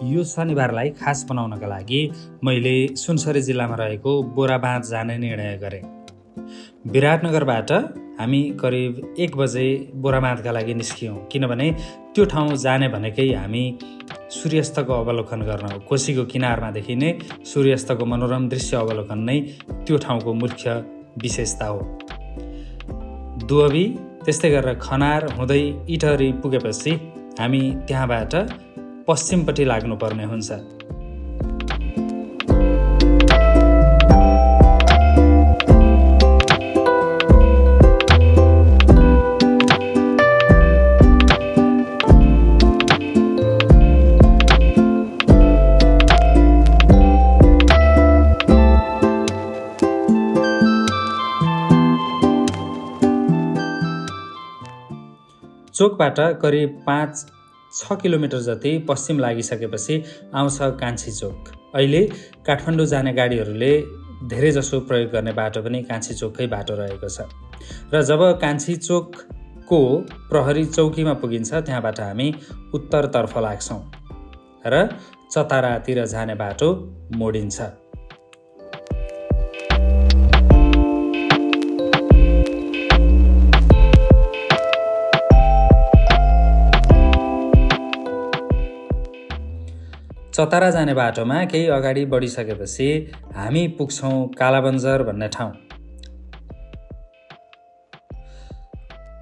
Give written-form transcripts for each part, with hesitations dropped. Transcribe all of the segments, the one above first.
यो शनिबारलाई खास बनाउनका लागि मैले सुनसरी जिल्लामा रहेको बोराबाँध जाने निर्णय गरेँ। विराटनगरबाट हामी करिब 1 बजे बोराबाँधका लागि निस्क्यौँ, किनभने त्यो ठाउँ जाने भनेकै हामी सूर्यास्तको अवलोकन गर्न हो। कोसीको किनारमा देखिने सूर्यास्तको मनोरम दृश्य अवलोकन नै त्यो ठाउँको मुख्य विशेषता हो। दुहबी त्यस्तै गरेर खनार हुँदै इटहरी पुगेपछि हामी त्यहाँबाट पश्चिमपट्टि लाग्नुपर्ने हुन्छ। चोकबाट करिब 5-6 किलोमिटर जति पश्चिम लागिसकेपछि आउँछ कान्छी चोक। अहिले काठमाडौँ जाने गाडीहरूले धेरै जसो प्रयोग गर्ने बाटो पनि कान्छी चोककै बाटो रहेको छ। र जब कान्छी चोकको प्रहरी चौकीमा पुगिन्छ, त्यहाँबाट हामी उत्तरतर्फ लाग्छौँ र चतारातिर जाने बाटो मोडिन्छ। चतारा जाने बाटोमा केही अगाडि बढिसकेपछि हामी पुग्छौँ कालाबन्जर भन्ने ठाउँ।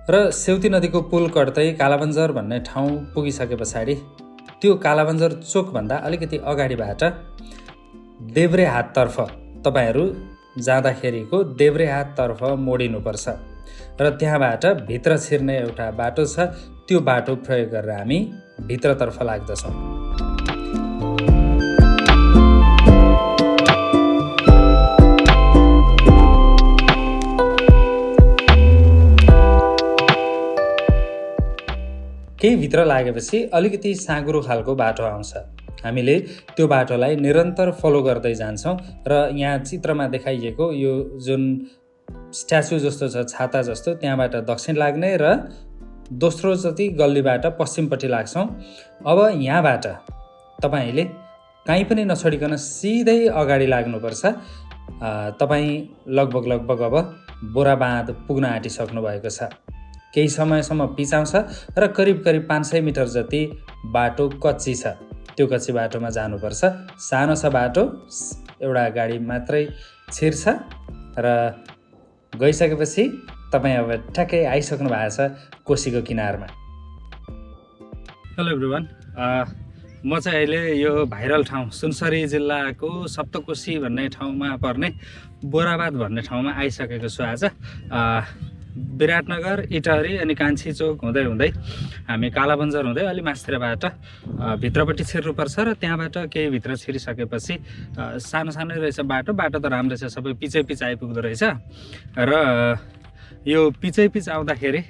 र सेउती नदीको पुल कट्दै कालाबन्जर भन्ने ठाउँ पुगिसके पछाडि त्यो कालाबन्जर चोकभन्दा अलिकति अगाडिबाट देब्रे हाततर्फ तपाईँहरू जाँदाखेरिको देब्रे हाततर्फ मोडिनुपर्छ र त्यहाँबाट भित्र छिर्ने एउटा बाटो छ। त्यो बाटो प्रयोग गरेर हामी भित्रतर्फ लाग्दछौँ। केही भित्र लागेपछि अलिकति साँघुरो खालको बाटो आउँछ। हामीले त्यो बाटोलाई निरन्तर फलो गर्दै जान्छौँ र यहाँ चित्रमा देखाइएको यो जुन स्ट्याचु जस्तो छ, छाता जस्तो, त्यहाँबाट दक्षिण लाग्ने र दोस्रो जति गल्लीबाट पश्चिमपट्टि लाग्छौँ। अब यहाँबाट तपाईँले कहीँ पनि नछोडिकन सिधै अगाडि लाग्नुपर्छ। तपाईँ लगभग अब बोराबाँध पुग्न आँटिसक्नु भएको छ। केही समयसम्म पिच आउँछ र करिब 500 मिटर जति बाटो कच्ची छ। त्यो कच्ची बाटोमा जानुपर्छ। सानो छ बाटो, एउटा गाडी मात्रै छिर्छ र गइसकेपछि तपाईँ अब ठ्याक्कै आइसक्नु भएको छ कोसीको किनारमा। हेलो एभ्रिवान, म चाहिँ अहिले यो भाइरल ठाउँ सुनसरी जिल्लाको सप्तकोशी भन्ने ठाउँमा पर्ने बोराबाँध भन्ने ठाउँमा आइसकेको छु आज। विराटनगर, इटहरी अनि कान्छी चोक हुँदै हुँदै हामी कालाबन्जर हुँदै अलि मास्तिरबाट भित्रपट्टि छिर्नुपर्छ र त्यहाँबाट केही भित्र छिरिसकेपछि सानो सानो रहेछ बाटो त राम्रो छ, सबै पिचै आइपुग्दो रहेछ। र यो पिचै आउँदाखेरि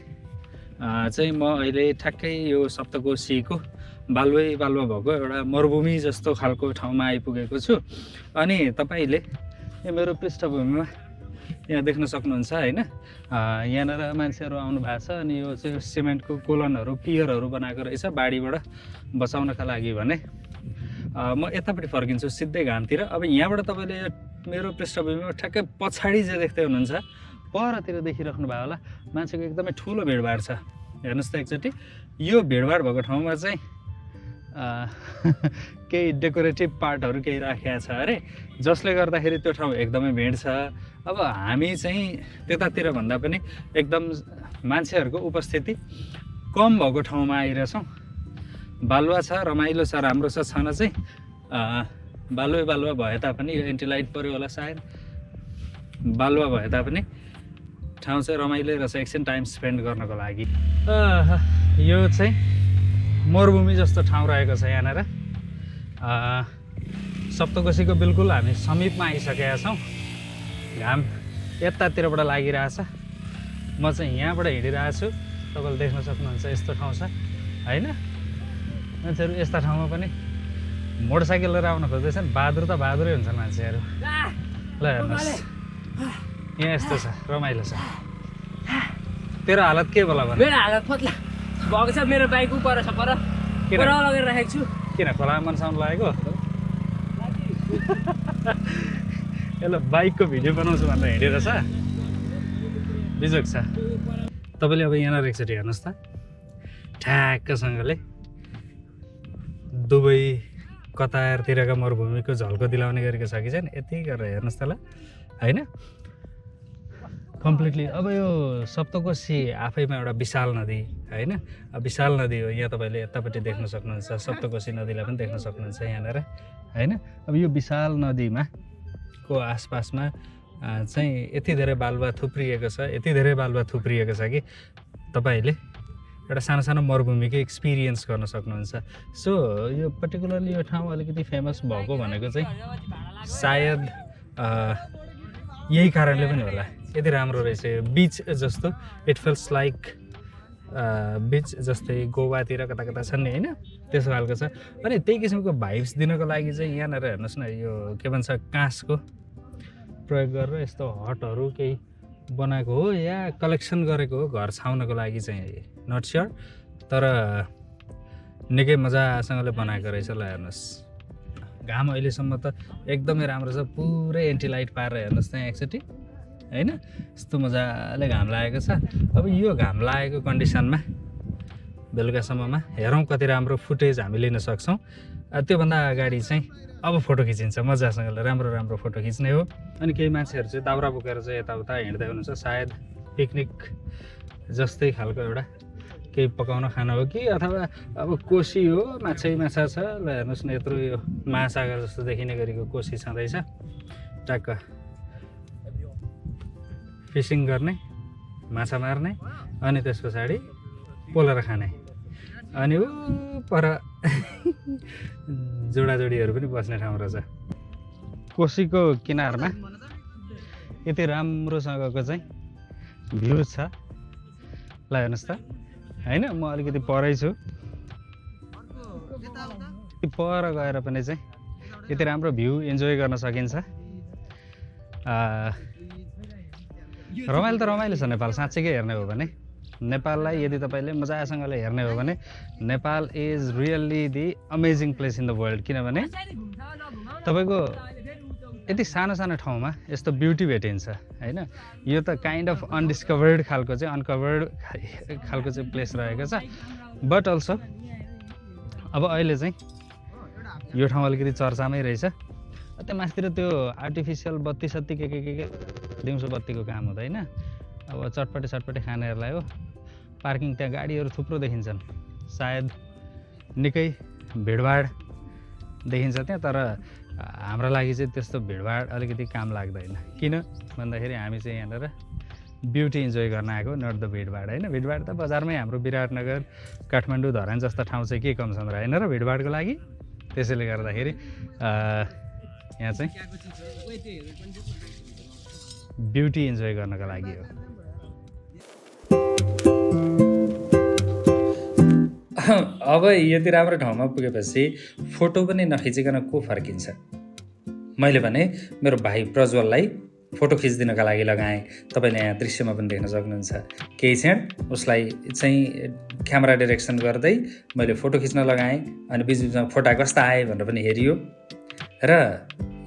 चाहिँ म अहिले ठ्याक्कै यो सप्तकोशीको बालुवा भएको एउटा मरुभूमि जस्तो खालको ठाउँमा आइपुगेको छु। अनि तपाईँले यो मेरो पृष्ठभूमिमा यहाँ देख्न सक्नुहुन्छ होइन, यहाँनिर मान्छेहरू आउनु भएको छ। अनि यो चाहिँ सिमेन्टको कोलनहरू, पियरहरू बनाएको रहेछ बाढीबाट बचाउनका लागि भने। म यतापट्टि फर्किन्छु सिधै घामतिर। अब यहाँबाट तपाईँले मेरो पृष्ठभूमिमा ठ्याक्कै पछाडि चाहिँ देख्दै हुनुहुन्छ, परतिर देखिराख्नु भयो होला, मान्छेको एकदमै ठुलो भिडभाड छ। हेर्नुहोस् त एकचोटि, यो भिडभाड भएको ठाउँमा चाहिँ केही डेकोरेटिभ पार्टहरू केही राखेको छ अरे, जसले गर्दाखेरि त्यो ठाउँ एकदमै भिड छ। अब हामी चाहिँ त्यतातिर भन्दा पनि एकदम मान्छेहरूको उपस्थिति कम भएको ठाउँमा आइरहेछौँ। बालुवा छ, रमाइलो छ, राम्रो छ। छन चाहिँ बालुवा भए तापनि, यो एन्टिलाइट पऱ्यो होला सायद, बालुवा भए तापनि ठाउँ चाहिँ रमाइलो रहेछ एकछिन टाइम स्पेन्ड गर्नको लागि। यो चाहिँ मरुभूमि जस्तो ठाउँ रहेको छ यहाँनिर। सप्तकोशीको बिल्कुल हामी समीपमा आइसकेका छौँ। घाम यतातिरबाट लागिरहेछ। म चाहिँ यहाँबाट हिँडिरहेको छु। तपाईँले देख्न सक्नुहुन्छ यस्तो ठाउँ छ होइन। मान्छेहरू यस्ता ठाउँमा पनि मोटरसाइकल लिएर आउन खोज्दैछन्। बहादुर त बहादुरै हुन्छन् मान्छेहरू। ल हेर्नुहोस्, यहाँ यस्तो छ, रमाइलो छ। तेरो हालत के होला भन? मेरो हालत पत्ला भएको छ। मेरो बाइक उपर छ, पर लगेर राखेको छु। किन खोलामा मनसाउनु लागेको यसलाई बाइकको भिडियो बनाउँछु भनेर हिँडेर छ बिजोक छ तपाईँले अब यहाँ एकचोटि हेर्नुहोस् त ठ्याक्कसँगले दुबई कतारतिरका मरुभूमिको झल्को दिलाउने गरेको छ कि छैन यति गरेर हेर्नुहोस् त ल होइन कम्प्लिटली अब यो सप्तकोशी आफैमा एउटा विशाल नदी होइन विशाल नदी हो यहाँ तपाईँले यतापट्टि देख्न सक्नुहुन्छ सप्तकोशी नदीलाई पनि देख्न सक्नुहुन्छ यहाँनिर होइन अब यो विशाल नदीमा को आसपासमा चाहिँ यति धेरै बालुवा थुप्रिएको छ यति धेरै बालुवा थुप्रिएको छ कि तपाईँहरूले एउटा सानो सानो मरुभूमिको एक्सपिरियन्स गर्न सक्नुहुन्छ सो यो पर्टिकुलरली यो ठाउँ अलिकति फेमस भएको भनेको चाहिँ सायद यही कारणले पनि होला यति राम्रो रहेछ यो बिच जस्तो इट फिल्स लाइक बिच जस्तै गोवातिर कता कता छन् नि होइन त्यसो खालको छ अनि त्यही किसिमको भाइब्स दिनको लागि चाहिँ यहाँनिर हेर्नुहोस् न यो के भन्छ काँसको प्रयोग गरेर यस्तो हटहरू केही बनाएको हो या कलेक्सन गरेको हो घर छाउनको लागि चाहिँ नट स्योर तर निकै मजासँगले बनाएको रहेछ ल हेर्नुहोस् घाम अहिलेसम्म त एकदमै राम्रो छ पुरै एन्टिलाइट पारेर हेर्नुहोस् त्यहाँ एकचोटि होइन यस्तो मजाले घाम लागेको छ अब यो घाम लागेको कन्डिसनमा बेलुकासम्ममा हेरौँ कति राम्रो फुटेज हामी लिन सक्छौँ त्योभन्दा अगाडि चाहिँ अब फोटो खिचिन्छ मजासँगले राम्रो राम्रो फोटो खिच्ने हो अनि केही मान्छेहरू चाहिँ दाउरा बोकेर चाहिँ यताउता हिँड्दै हुनुहुन्छ सायद पिकनिक जस्तै खालको एउटा केही पकाउन खाना हो कि अथवा अब कोसी हो माछा छ ल हेर्नुहोस् न यत्रो यो महासागर जस्तो देखिने गरेको कोसी छँदैछ टक्क फिसिङ गर्ने माछा मार्ने अनि त्यस पछाडि पोलेर खाने अनि ऊ पर जोडाजोडीहरू पनि बस्ने ठाउँ रहेछ कोसीको किनारमा यति राम्रोसँगको चाहिँ भ्यू छ ल हेर्नुहोस् त होइन म अलिकति परै छु पर गएर पनि चाहिँ यति राम्रो भ्यू इन्जोय गर्न सकिन्छ रमाइलो त रमाइलो छ नेपाल साँच्चैकै हेर्ने हो भने नेपाललाई यदि तपाईँले मजासँगले हेर्ने हो भने Nepal is really the amazing place in the world किनभने तपाईँको यति सानो सानो ठाउँमा यस्तो ब्युटी भेटिन्छ होइन यो त काइन्ड अफ अनडिस्कभर्ड खालको चाहिँ अनकभर्ड खालको चाहिँ प्लेस रहेको छ बट अल्सो अब अहिले चाहिँ यो ठाउँ अलिकति चर्चामै रहेछ त्यो माथितिर त्यो आर्टिफिसियल बत्ती सत्ती के दिउँसो बत्तीको काम हुँदैन अब चटपटे खानेहरूलाई हो पार्किङ त्यहाँ गाडीहरू थुप्रो देखिन्छन् सायद निकै भिडभाड देखिन्छ त्यहाँ तर हाम्रो लागि चाहिँ त्यस्तो भिडभाड अलिकति काम लाग्दैन किन भन्दाखेरि हामी चाहिँ यहाँनिर ब्युटी इन्जोय गर्न आएको नट द भिडभाड होइन भिडभाड त बजारमै हाम्रो विराटनगर काठमाडौँ धरान जस्ता ठाउँ चाहिँ के कम छन् र होइन र भिडभाडको लागि त्यसैले गर्दाखेरि यहाँ चाहिँ ब्युटी इन्जोय गर्नको लागि हो अब यति राम्रो ठाउँमा पुगेपछि फोटो पनि नखिचिकन को फर्किन्छ मैले भने मेरो भाइ प्रज्वललाई फोटो खिचिदिनका लागि लगाएँ तपाईँले यहाँ दृश्यमा पनि देख्न सक्नुहुन्छ केही क्षण उसलाई चाहिँ क्यामेरा डिरेक्सन गर्दै मैले फोटो खिच्न लगाएँ अनि बिचबिचमा फोटा कस्ता आए भनेर पनि हेरियो र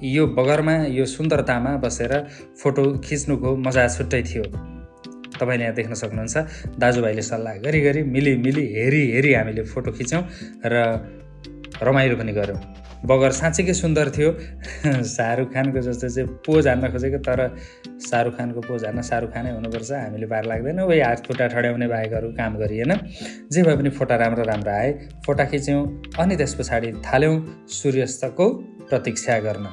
यो बगरमा यो सुन्दरतामा बसेर फोटो खिच्नुको मजा छुट्टै थियो तपाईँले यहाँ देख्न सक्नुहुन्छ दाजुभाइले सल्लाह गरी मिली हेरी हामीले फोटो खिच्यौँ र रमाइलो पनि गऱ्यौँ बगर साँच्चीकै सुन्दर थियो शाहरुख खानको जस्तो चाहिँ पोज हान्न खोजेको तर शाहरुख खानको पोज हान्न शाहरुख खानै हुनुपर्छ हामीले पार लाग्दैन वही हात खुट्टा ठड्याउने बाहेकहरू काम गरिएन जे भए पनि फोटा राम्रो आए फोटा खिच्यौँ अनि त्यस पछाडि थाल्यौँ सूर्यास्तको प्रतीक्षा गर्न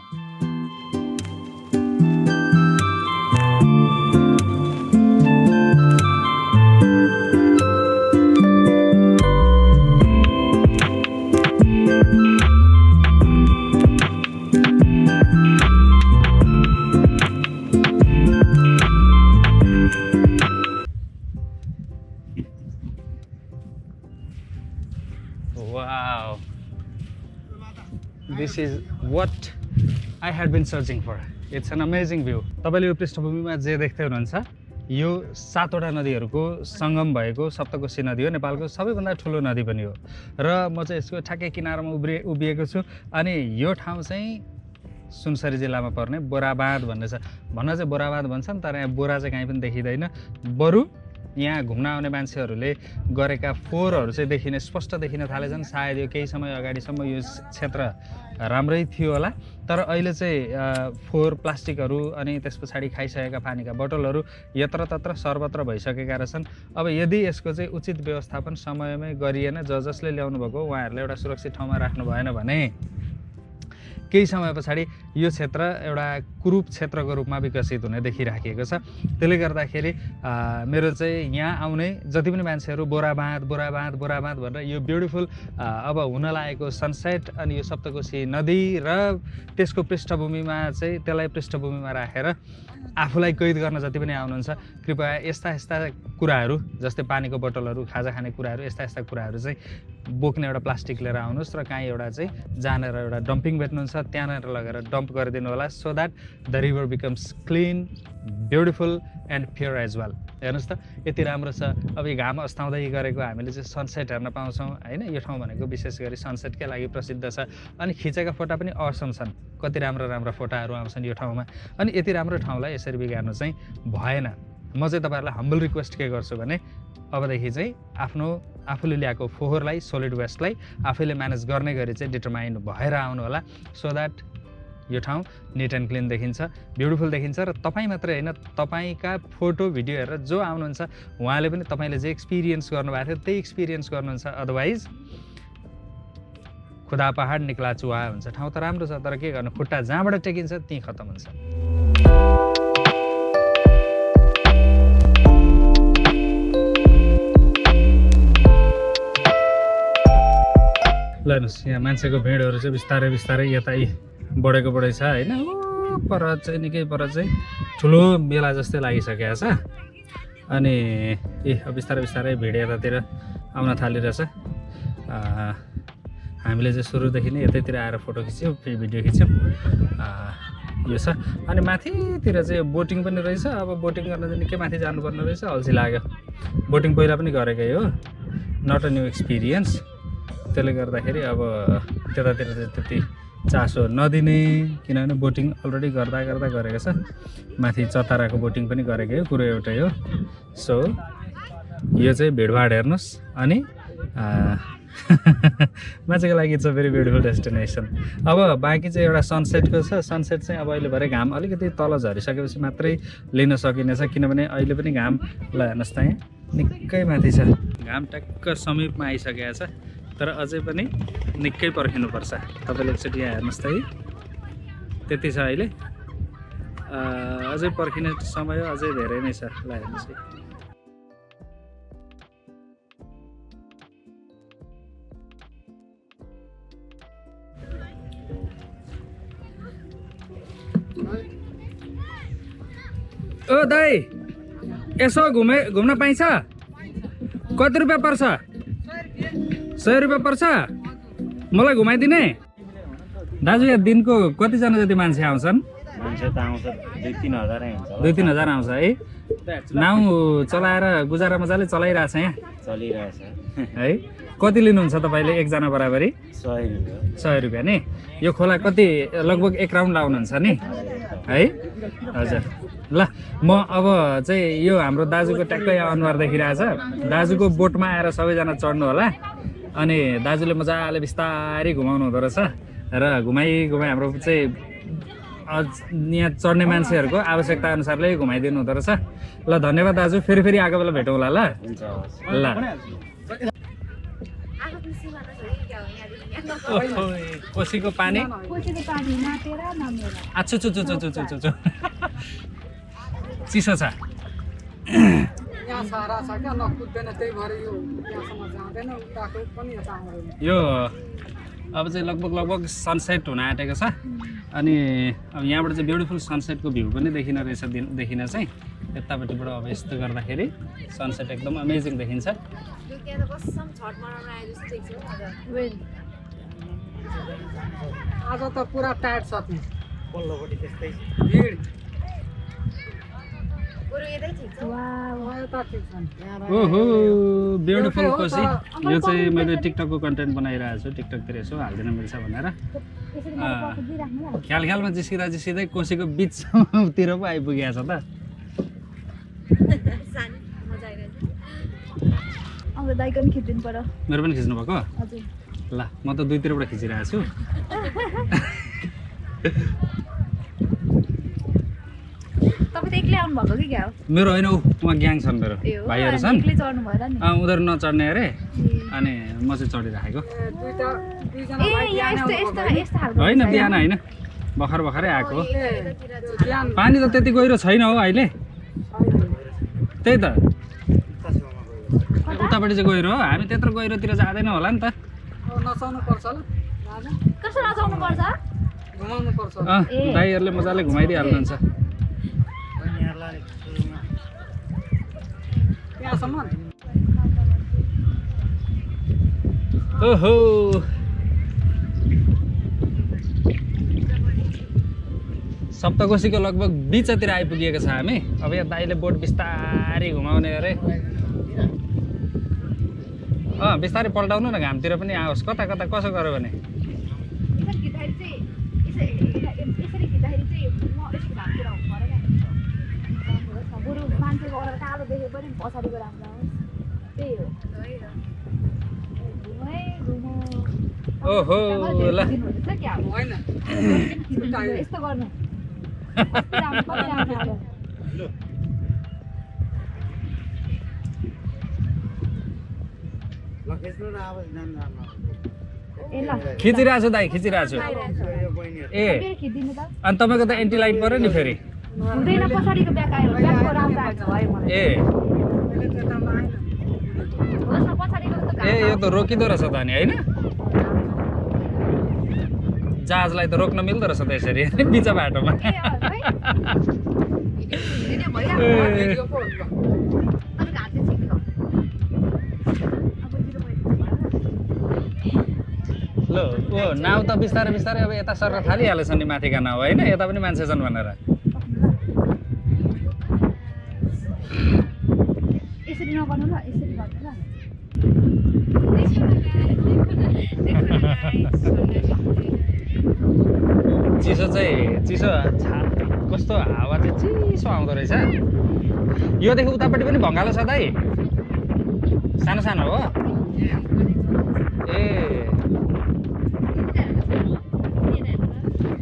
Wow, this is what I had been searching for. It's an amazing view. तपाईले यो पृष्ठभूमिमा जे देख्दै हुनुहुन्छ यो 7वटा नदीहरूको सङ्गम भएको सप्तकोशी नदी हो, नेपालको सबैभन्दा ठुलो नदी पनि हो। र म चाहिँ यसको ठ्याक्कै किनारमा उभिएको छु। अनि यो ठाउँ चाहिँ सुनसरी जिल्लामा पर्ने बोराबाँध भन्ने छ। भन्न चाहिँ बोराबाँध भन्छन्, तर यहाँ बोरा चाहिँ कहीँ पनि देखिँदैन। बरु यहाँ घुम्न आउने मान्छेहरूले गरेका फोहोरहरू चाहिँ स्पष्ट देखिन थालेछन्। सायद यो केही समय अगाडिसम्म यो क्षेत्र राम्रै थियो होला, तर अहिले चाहिँ फोहोर, प्लास्टिकहरू अनि त्यस पछाडि खाइसकेका पानीका बोतलहरू यत्रतत्र सर्वत्र भइसकेका रहेछन्। अब यदि यसको चाहिँ उचित व्यवस्थापन समयमै गरिएन, जसले ल्याउनु भएको उहाँहरूले एउटा सुरक्षित ठाउँमा राख्नु भएन भने केही समय पछाडि यो क्षेत्र एउटा कुरूप क्षेत्रको रूपमा विकसित हुने देखिराखिएको छ। त्यसले गर्दाखेरि मेरो चाहिँ यहाँ आउने जति पनि मान्छेहरू बोराबाँध भनेर यो ब्युटिफुल अब हुन लागेको सनसेट अनि यो सप्तकोशी नदी र त्यसको पृष्ठभूमिमा चाहिँ त्यसलाई पृष्ठभूमिमा राखेर आफूलाई कैद गर्न जति पनि आउनुहुन्छ, कृपया यस्ता कुराहरू जस्तै पानीको बोतलहरू, खाजा खाने कुराहरू, यस्ता कुराहरू चाहिँ बोक्ने एउटा प्लास्टिक लिएर आउनुहोस् र काहीँ एउटा चाहिँ जानेर एउटा डम्पिङ भेट्नुहुन्छ त्यहाँनिर लगेर डम्प गरिदिनु होला, so that the river becomes clean, beautiful and pure as well. हेर्नुहोस् त यति राम्रो छ। अब यो घाम अस्ताउँदै गरेको हामीले चाहिँ सनसेट हेर्न पाउँछौँ होइन। यो ठाउँ भनेको विशेष गरी सनसेटकै लागि प्रसिद्ध छ। अनि खिचेका फोटा पनि असम छन्, कति राम्रो फोटाहरू आउँछन् यो ठाउँमा। अनि यति राम्रो ठाउँलाई यसरी बिगार्नु चाहिँ भएन। म चाहिँ तपाईँहरूलाई हम्बल रिक्वेस्ट के गर्छु भने अबदेखि चाहिँ आफूले ल्याएको फोहोरलाई, सोलिड वेस्टलाई आफैले म्यानेज गर्ने गरी चाहिँ डिटरमाइन भएर आउनु होला, सो द्याट यो ठाउँ निट एन्ड क्लिन देखिन्छ, ब्युटिफुल देखिन्छ। र तपाईँ मात्रै होइन, तपाईँका फोटो भिडियो हेरेर जो आउनुहुन्छ उहाँले पनि तपाईँले जे एक्सपिरियन्स गर्नुभएको थियो त्यही एक्सपिरियन्स गर्नुहुन्छ। अदरवाइज खुदा पहाड निक्ला चुहा हुन्छ। ठाउँ त राम्रो छ, तर के गर्नु, खुट्टा जहाँबाट टेकिन्छ त्यहीँ खत्तम हुन्छ। ल हेर्नुहोस् यहाँ मान्छेको भिडहरू चाहिँ बिस्तारै यतै बढेको छ होइन। पर चाहिँ निकै पर चाहिँ ठुलो मेला जस्तै लागिसकेको छ। अनि बिस्तारै भिड यतातिर आउन थालिरहेछ। हामीले चाहिँ सुरुदेखि नै यतैतिर आएर फोटो खिच्यौँ, भिडियो खिच्यौँ, यो छ। अनि माथितिर चाहिँ बोटिङ पनि रहेछ। अब बोटिङ गर्न चाहिँ निकै माथि जानुपर्ने रहेछ, अल्छी लाग्यो। बोटिङ पहिला पनि गरेकै हो, नट अ न्यू एक्सपिरियन्स। त्यसले गर्दाखेरि अब त्यतातिर चाहिँ त्यति चासो नदिने, किनभने बोटिङ अलरेडी गर्दा गरेको छ। माथि चताराको बोटिङ पनि गरेकै हो, कुरो एउटै हो। सो यो चाहिँ भिडभाड हेर्नुहोस्। अनि मान्छेको लागि it's a very beautiful destination. अब बाँकी चाहिँ एउटा सनसेटको छ। सनसेट चाहिँ अब अहिले भरे घाम अलिकति तल झरिसकेपछि मात्रै लिन सकिनेछ, किनभने अहिले पनि घाम ल हेर्नुहोस् त यहाँ निकै माथि छ। घाम ट्याक्क समीपमा आइसकेको छ, तर अझै पनि निकै पर्खिनुपर्छ। तपाईँले एकचोटि यहाँ हेर्नुहोस् त है, त्यति छ अहिले। अझै पर्खिने समय अझै धेरै नै छ। ल हेर्नुहोस् है, ओ दाइ यसो घुम्न पाइन्छ? कति रुपियाँ पर्छ? 100 रुपियाँ पर्छ। मलाई घुमाइदिने दाजु। यहाँ दिनको कतिजना जति मान्छे आउँछन्? मान्छे त आउँछ 2-3 हजार आउँछ है। नाउ चलाएर गुजारा मजाले चलाइरहेछ यहाँ? चलिरहेछ है। कति लिनुहुन्छ तपाईँले एकजना बराबरी? 100 रुपियाँ नि। यो खोला कति लगभग 1 राउन्ड लाउनुहुन्छ नि है? हजुर। ल म अब चाहिँ यो हाम्रो दाजुको ट्याक्कै अनुहार देखिरहेछ। दाजुको बोटमा आएर सबैजना चढ्नु होला। अनि दाजुले मजाले बिस्तारै घुमाउनु हुँदो रहेछ र घुमाइ हाम्रो चाहिँ यहाँ चढ्ने मान्छेहरूको आवश्यकता अनुसारले घुमाइदिनु हुँदो रहेछ। ल धन्यवाद दाजु, फेरि आएको बेला भेटौँला। ल ल कोसीको पानी आछु चिसो छ। यो अब चाहिँ लगभग सनसेट हुन आँटेको छ। अनि अब यहाँबाट चाहिँ ब्युटिफुल सनसेटको भ्यू पनि देखिन चाहिँ यतापट्टिबाट अब यस्तो गर्दाखेरि सनसेट एकदम अमेजिङ देखिन्छ। आज त पुरा टाइट छ नि, पल्लोपट्टि त्यस्तै भिड। ओहो ब्युटिफुल कोसी यो चाहिँ मैले टिकटकको कन्टेन्ट बनाइरहेको छु टिकटकतिर यसो हालिदिन मिल्छ भनेर ख्याल ख्यालमा जिस्किँदै कोसीको बिचतिर पो आइपुगेको छ त मेरो पनि खिच्नु भएको ल म त दुईतिरबाट खिचिरहेको छु मेरो होइन उहाँ ग्याङ छन् मेरो भाइहरू छन् उनीहरू नचढ्ने अरे अनि म चाहिँ चढिराखेको होइन बिहान होइन भर्खरै आएको पानी त त्यति गहिरो छैन हो अहिले त्यही त उतापट्टि चाहिँ गहिरो हो हामी त्यत्रो गहिरोतिर जाँदैन होला नि त दाइहरूले मजाले घुमाइदिइहाल्नुहुन्छ ओहो सप्तकोशीको लगभग बिचतिर आइपुगेको छ हामी अब यहाँ दाइले बोट बिस्तारै घुमाउने अरे बिस्तारै पल्टाउनु न घामतिर पनि आओस् कता कता कसो गर्यो भने ओहो ल खिचिरहेको छु दाइ खिचिरहेको छु ए अनि तपाईँको त एन्टी लाइट पऱ्यो नि फेरि ए यो त रोकिँदो रहेछ त नि होइन जहाजलाई त रोक्न मिल्दो रहेछ त यसरी बिच बाटोमा ल ओ नाउ त बिस्तारै बिस्तारै अब यता सर्न थालिहालेछ नि माथिका नाउ होइन यता पनि मान्छे छन् भनेर चिसो कस्तो हावा चाहिँ चिसो आउँदो रहेछ योदेखि उतापट्टि पनि भङ्गालो छ दाइ सानो सानो हो ए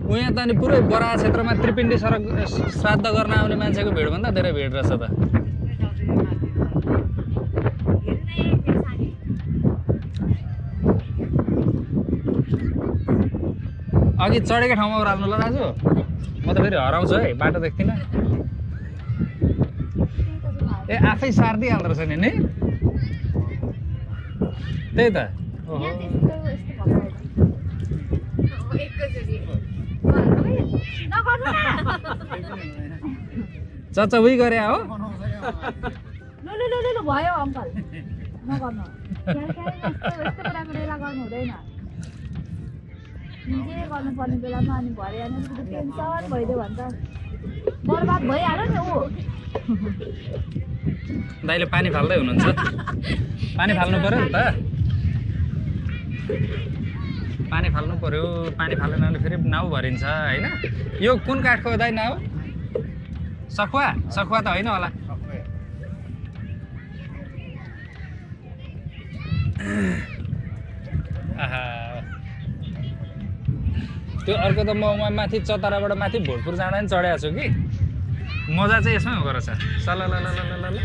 उहाँ त अनि पुरै बरा क्षेत्रमा त्रिपिण्डी सडक श्राद्ध गर्न आउने मान्छेको भिडभन्दा धेरै भिड रहेछ त अघि चढेको ठाउँमा ओह्राल्नु ल दाजु म त फेरि हराउँछु है बाटो देख्दिनँ ए आफै सारिदिइहाल्दो रहेछ नि त्यही त चच्चा उही गरे हो भयो अङ्कल नगर्नु जे गर्नुपर्ने बेलामा अनि भरे टेन्सन भइदियो भने त बर्बाद भइहाल्यो नि ऊ दाइले पानी फाल्दै हुनुहुन्छ पानी फाल्नु पर्यो नि त पानी फाल्नु पर्यो पानी फालेन भने फेरि नाउ भरिन्छ होइन यो कुन काठको हो दाइ नाउ सखुवा सखुवा त होइन होला आहा त्यो अर्को त म माथि चतराबाट माथि भोटपुर जाँदा पनि चढेको छु कि मजा चाहिँ यसमै हुँदो रहेछ सल ल ल ल ल ल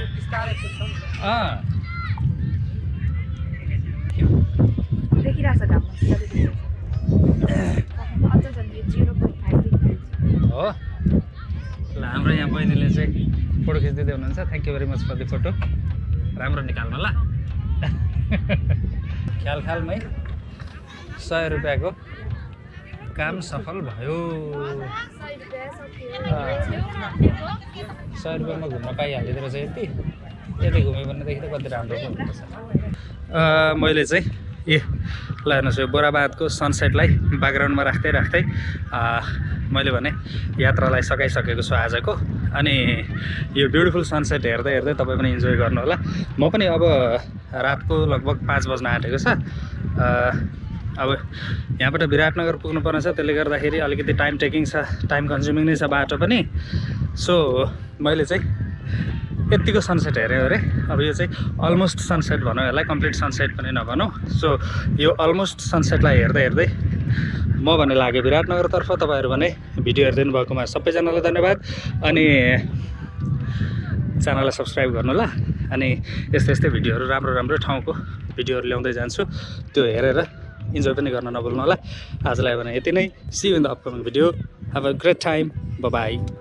देखिरहेछ घाममा हो ल हाम्रो यहाँ बहिनीले चाहिँ फोटो खिचिदिँदै हुनुहुन्छ thank you very much for the photo राम्रो निकाल्नु ल ख्याल ख्यालमै 100 रुपियाँको काम सफल भयो 100 रुपियाँमा घुम्न पाइहाल्दो रहेछ यति घुम्यो भनेदेखि त कति राम्रो हुन्छ मैले चाहिँ ल हेर्नुहोस् यो बोराबादको सनसेटलाई ब्याकग्राउन्डमा राख्दै मैले भने यात्रालाई सकाइसकेको छु आजको। अनि यो ब्युटिफुल सनसेट हेर्दै हेर्दै तपाईँ पनि इन्जोय गर्नु होला। म पनि अब रातको लगभग 5 बज्न आँटेको छ। अब यहाँबाट विराटनगर पुग्नुपर्ने छ, त्यसले गर्दाखेरि अलिकति टाइम टेकिङ छ, टाइम कन्ज्युमिङ नै छ बाटो पनि। सो मैले चाहिँ यत्तिको सनसेट हेऱ्यो अरे। अब यो चाहिँ अलमोस्ट सनसेट भनौँ, यसलाई कम्प्लिट सनसेट पनि नभनौँ। सो यो अलमोस्ट सनसेटलाई हेर्दै हेर्दै म भने लाग्यो विराटनगरतर्फ। तपाईँहरू भने भिडियो हेरिदिनु भएकोमा सबैजनालाई धन्यवाद। अनि च्यानललाई सब्सक्राइब गर्नु ल। अनि यस्तै भिडियोहरू राम्रो ठाउँको भिडियोहरू ल्याउँदै जान्छु, त्यो हेरेर इन्जोय पनि गर्न नभुल्नु होला। आजलाई भने यति नै। See you in the upcoming video. Have a great time. Bye by.